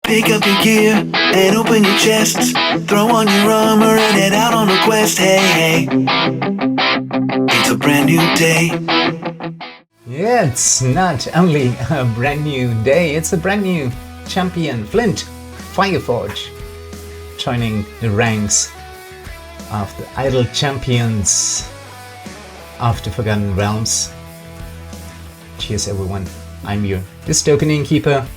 Pick up your gear and open your chests. Throw on your armor and head out on a quest. Hey, hey, it's a brand new day. Yeah, it's not only a brand new day, it's a brand new champion, Flint Fireforge, joining the ranks of the idle champions of the Forgotten Realms. Cheers everyone, I'm your Dystopian Innkeeper.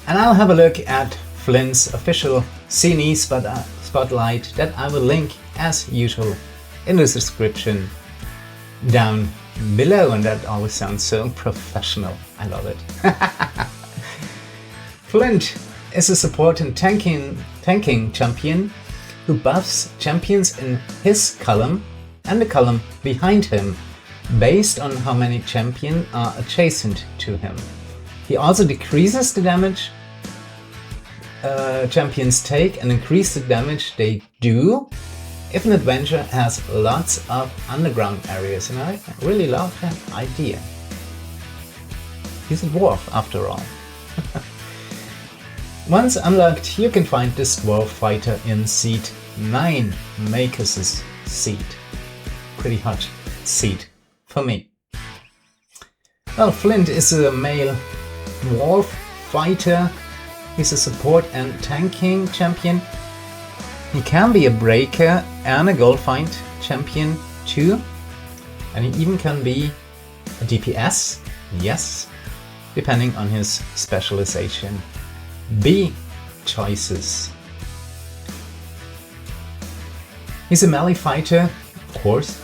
And I'll have a look at Flint's official CNE spotlight that I will link as usual in the description down below, and that always sounds so professional. I love it. Flint is a support and tanking champion who buffs champions in his column and the column behind him based on how many champions are adjacent to him. He also decreases the damage champions take and increase the damage they do if an adventure has lots of underground areas, and I really love that idea. He's a dwarf after all. Once unlocked, you can find this dwarf fighter in seat 9, Makus' seat. Pretty hot seat for me. Well, Flint is a male dwarf fighter. He's a support and tanking champion. He can be a breaker and a goldfind champion too. And he even can be a DPS, yes, depending on his specialization. B choices. He's a melee fighter, of course,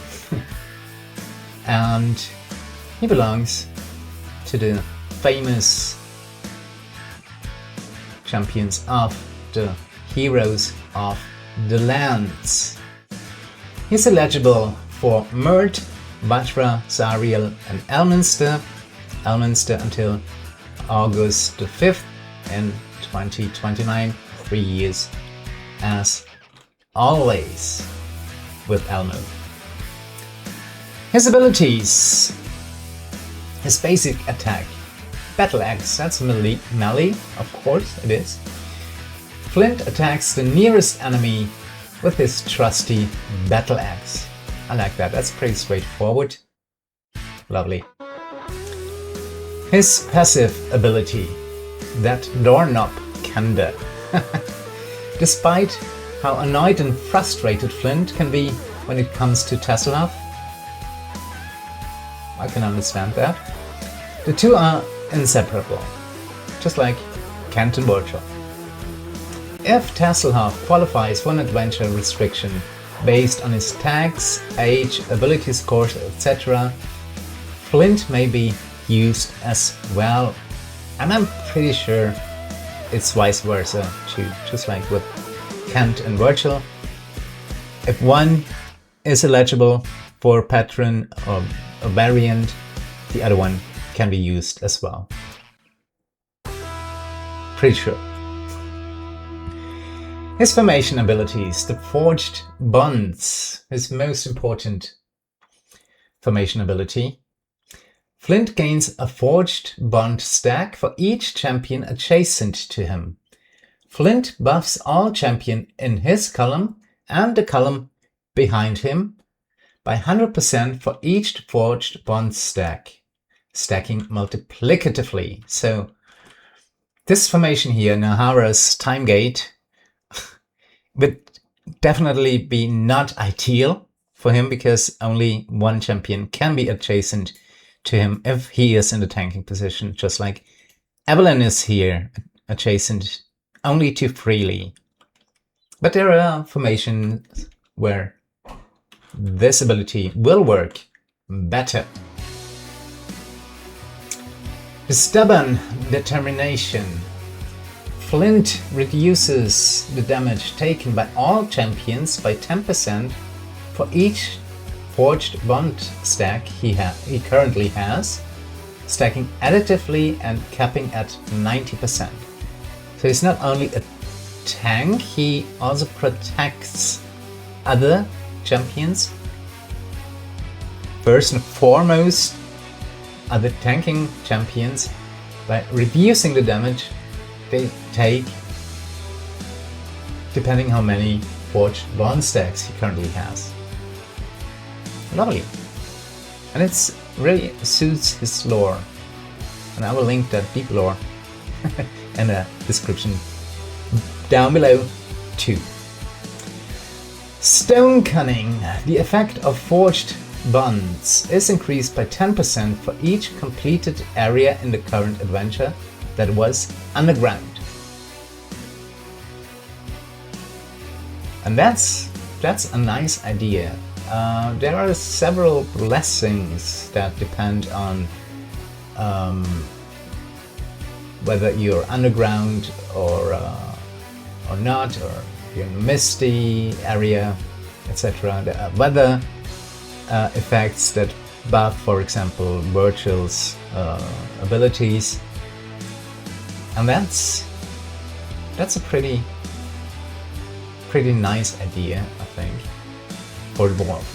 and he belongs to the famous champions of the Heroes of the Lands. He's eligible for Mert, Vajra, Zariel and Elminster. Elminster until August the 5th in 2029, 3 years as always with Elmo. His abilities. His basic attack. Battle Axe, that's melee, of course it is. Flint attacks the nearest enemy with his trusty Battle Axe. I like that, that's pretty straightforward. Lovely. His passive ability, that doorknob candor. Despite how annoyed and frustrated Flint can be when it comes to Tasselhoff, I can understand that. The two are inseparable, just like Kent and Virgil. If Tasselhoff qualifies for an adventure restriction based on his tags, age, ability scores, etc., Flint may be used as well. And I'm pretty sure it's vice versa too, just like with Kent and Virgil. If one is eligible for patron or a variant, the other one can be used as well. Pretty sure. His formation abilities, the Forged Bonds, his most important formation ability. Flint gains a Forged Bond stack for each champion adjacent to him. Flint buffs all champions in his column and the column behind him by 100% for each Forged Bond stack, stacking multiplicatively. So this formation here, Nahara's Time Gate, would definitely be not ideal for him because only one champion can be adjacent to him if he is in the tanking position, just like Evelyn is here, adjacent only to Freely. But there are formations where this ability will work better. The Stubborn Determination. Flint reduces the damage taken by all champions by 10% for each Forged Bond stack he currently has, stacking additively and capping at 90%. So he's not only a tank, he also protects other champions. First and foremost, other tanking champions by reducing the damage they take depending how many forged bond stacks he currently has. Lovely. And it's really suits his lore. And I will link that deep lore in the description down below too. Stone Cunning. The effect of forged bonds is increased by 10% for each completed area in the current adventure that was underground. And that's a nice idea. There are several blessings that depend on whether you're underground or not, or you're in a misty area, etc. There are weather effects that buff, for example, Virgil's abilities, and that's a pretty nice idea, I think, for the dwarf.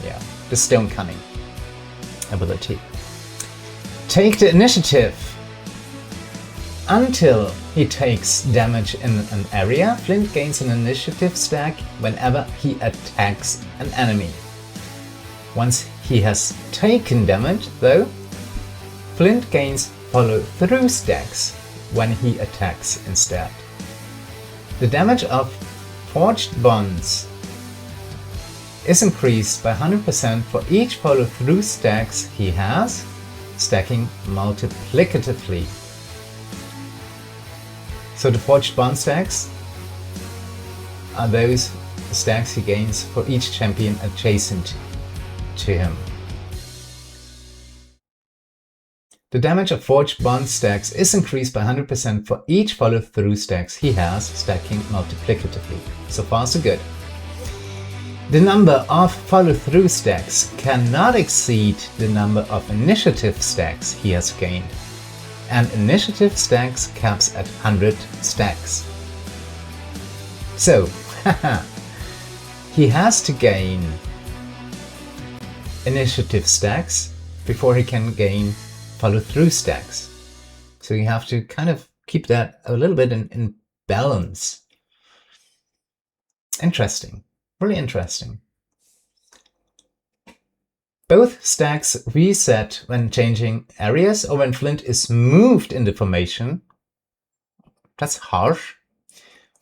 Yeah, the Stone Cunning ability. Take the initiative. Until he takes damage in an area, Flint gains an initiative stack whenever he attacks an enemy. Once he has taken damage, though, Flint gains follow-through stacks when he attacks instead. The damage of forged bonds is increased by 100% for each follow-through stacks he has, stacking multiplicatively. So the forged bond stacks are those stacks he gains for each champion adjacent to him. The damage of forged bond stacks is increased by 100% for each follow-through stacks he has, stacking multiplicatively. So far so good. The number of follow-through stacks cannot exceed the number of initiative stacks he has gained, and initiative stacks caps at 100 stacks. So, he has to gain initiative stacks before he can gain follow-through stacks. So you have to kind of keep that a little bit in balance. Interesting, really interesting. Both stacks reset when changing areas or when Flint is moved in the formation. That's harsh.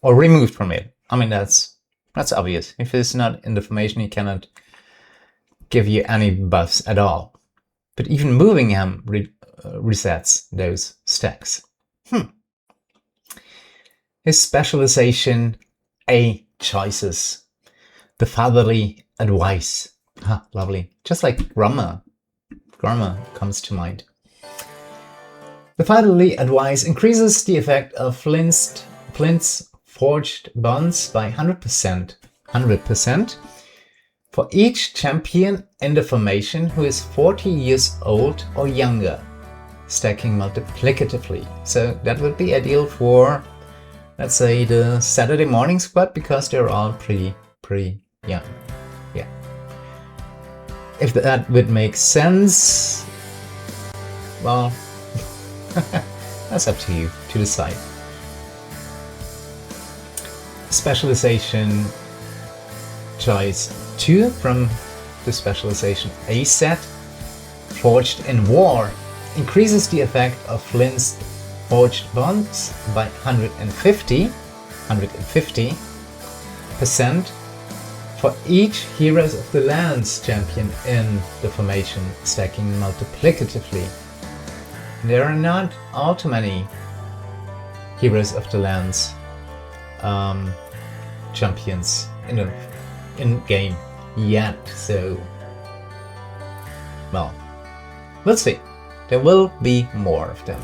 Or removed from it. I mean, that's obvious. If it's not in the formation, he cannot give you any buffs at all. But even moving him resets those stacks. His specialization, A choices. The fatherly advice. Lovely. Just like Gromma. Gromma comes to mind. The fatherly advice increases the effect of Flint's forged bonds by 100% for each champion in the formation who is 40 years old or younger, stacking multiplicatively. So that would be ideal for, let's say, the Saturday morning squad, because they're all pretty young. Yeah. If that would make sense, well, that's up to you to decide. Specialization choice 2 from the specialization A set, Forged in War, increases the effect of Flint's forged bonds by 150% for each Heroes of the Lands champion in the formation, stacking multiplicatively. There are not all too many Heroes of the Lands champions in game yet, so well, we'll see. There will be more of them.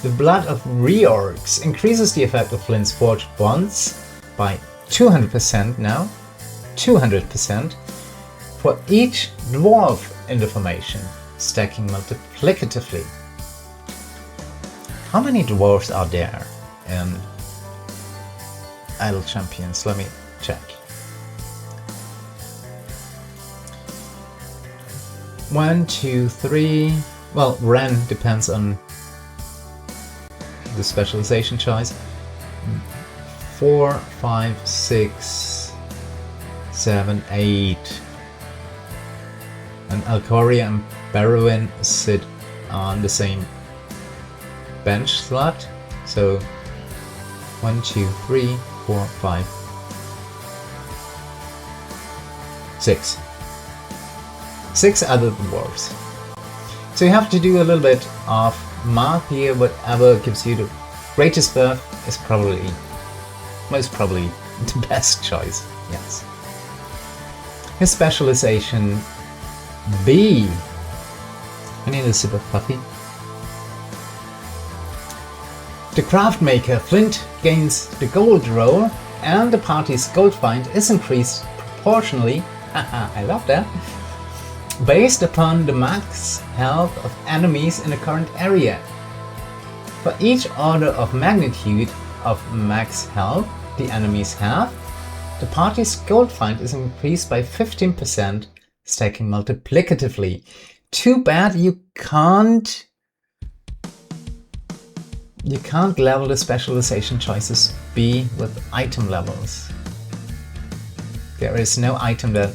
The Blood of Reorgs increases the effect of Flint's forged bonds by 200% now, 200% for each dwarf in the formation, stacking multiplicatively. How many dwarves are there in Idle Champions? Let me check. 1, 2, 3. Well, Ren depends on the specialization choice. 4, 5, 6, 7, 8. And Alcoria and Barrowin sit on the same bench slot. So 1, 2, 3, 4, 5, 6. 6 other dwarves. So you have to do a little bit of math here. Whatever gives you the greatest buff is most probably the best choice. Yes. His specialization B. I need a sip of coffee. The craft maker Flint gains the gold roll, and the party's gold find is increased proportionally. I love that. Based upon the max health of enemies in the current area. For each order of magnitude of max health the enemies have, the party's gold find is increased by 15%, stacking multiplicatively. Too bad you can't level the specialization choices B with item levels. There is no item that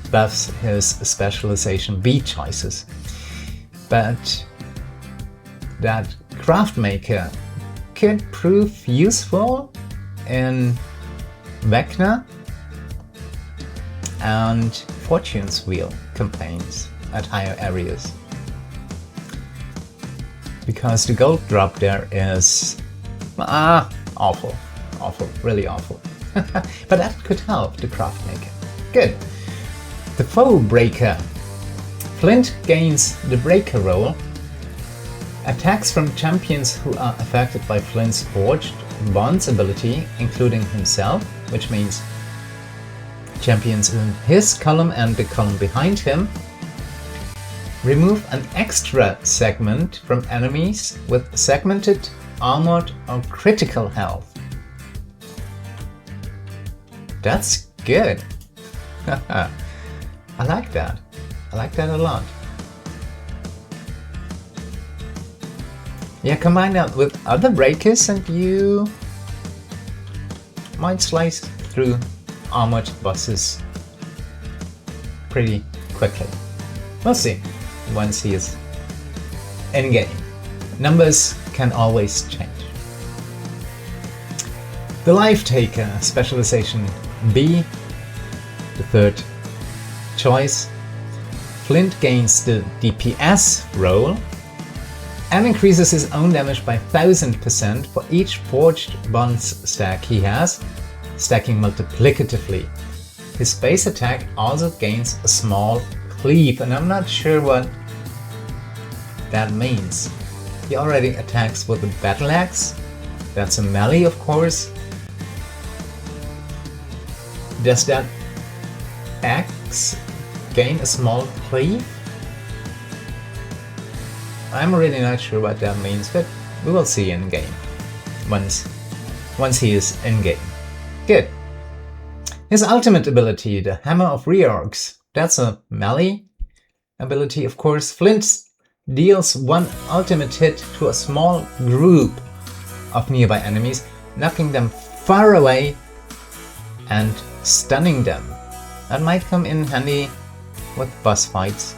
buffs his specialization B choices. But that craft maker could prove useful in Vecna and Fortune's Wheel campaigns at higher areas. Because the gold drop there is awful, really awful. But that could help the craft maker. Good. The foe breaker. Flint gains the breaker roll. Attacks from champions who are affected by Flint's Forged Bonds ability, including himself, which means champions in his column and the column behind him. Remove an extra segment from enemies with segmented, armored, or critical health. That's good. I like that. I like that a lot. Yeah, combine that with other breakers and you might slice through armored bosses pretty quickly. We'll see once he is in game. Numbers can always change. The Life Taker, specialization B, the third choice. Flint gains the DPS roll and increases his own damage by 1000% for each Forged Bonds stack he has, stacking multiplicatively. His base attack also gains a small cleave, and I'm not sure what that means. He already attacks with a battle axe. That's a melee, of course. Does that axe gain a small cleave? I'm really not sure what that means, but we will see in game once he is in game. Good. His ultimate ability, the Hammer of Reorgs, that's a melee ability, of course. Flint deals one ultimate hit to a small group of nearby enemies, knocking them far away and stunning them. That might come in handy with boss fights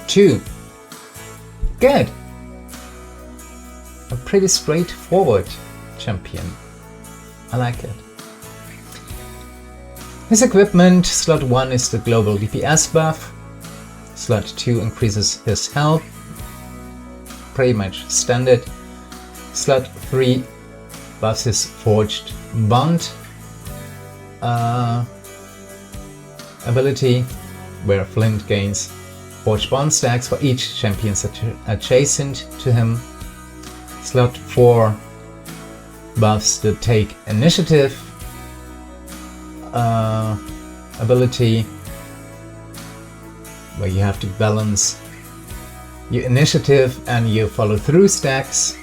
too. Good. A pretty straightforward champion. I like it. His equipment, slot 1 is the global DPS buff. Slot 2 increases his health. Pretty much standard. Slot 3 buffs his Forged Bond ability, where Flint gains Forged Bond stacks for each champion adjacent to him. Slot 4 buffs the Take Initiative ability, where you have to balance your initiative and your follow-through stacks.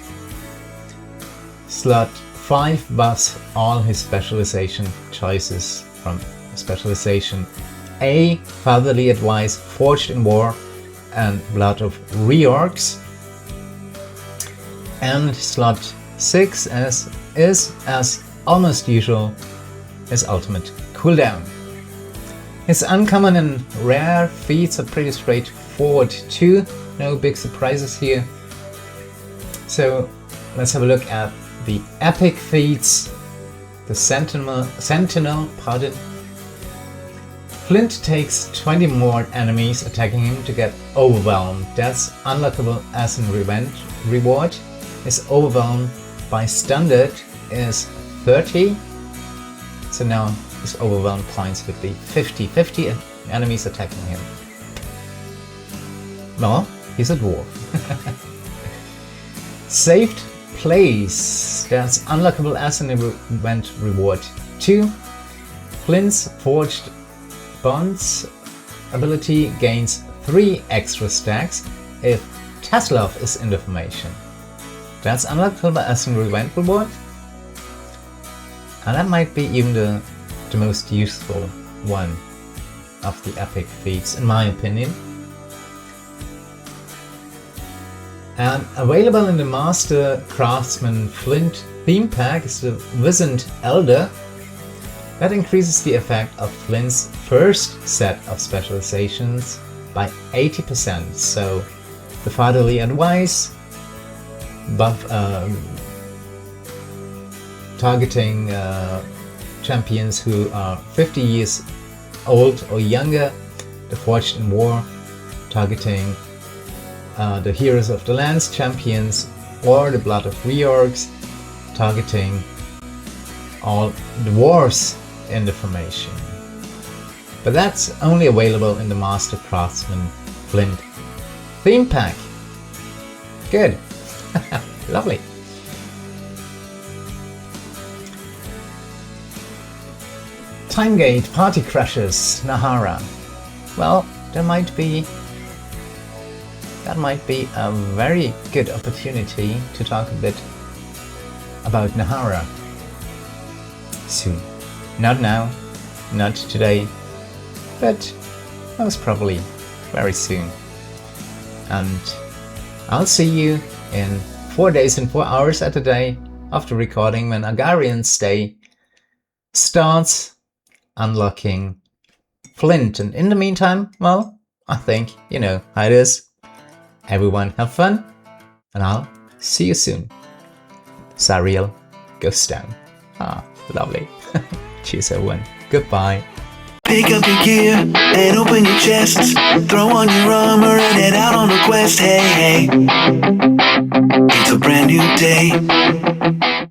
Slot 5 buffs all his specialization choices from specialization A, Fatherly Advice, Forged in War, and Blood of Reorgs. And slot 6 is, as almost usual, his ultimate cooldown. His uncommon and rare feats are pretty straightforward too, no big surprises here. So let's have a look at the epic feats. The Sentinel, pardon. Flint takes 20 more enemies attacking him to get overwhelmed. That's unlockable as an reward. His overwhelm by standard is 30. So now his overwhelm points would be 50 enemies attacking him. Well, he's a dwarf. Saved place. That's unlockable as an event reward 2. Flint's Forged Bonds ability gains 3 extra stacks if Teslov is in the formation. That's unlockable as an event reward. And that might be even the most useful one of the epic feats, in my opinion. And available in the Master Craftsman Flint theme pack is the Wizened Elder. That increases the effect of Flint's first set of specializations by 80%. So the Fatherly Advice, buff targeting champions who are 50 years old or younger, the Forged in War, targeting the Heroes of the Lands champions, or the Blood of Reorgs, targeting all dwarves in the formation. But that's only available in the Master Craftsman Flint theme pack. Good. Lovely. Timegate Party Crashers Nahara. Well, that might be a very good opportunity to talk a bit about Nahara soon. Not now, not today, but most probably very soon. And I'll see you in 4 days and 4 hours at the day after recording when Agarian's Day starts unlocking Flint. And in the meantime, well, I think you know how it is. Everyone have fun, and I'll see you soon. Zariel goes down. Ah, lovely. Cheers everyone. Goodbye. Pick up your gear and open your chests. Throw on your armor and head out on a quest. Hey, hey. It's a brand new day.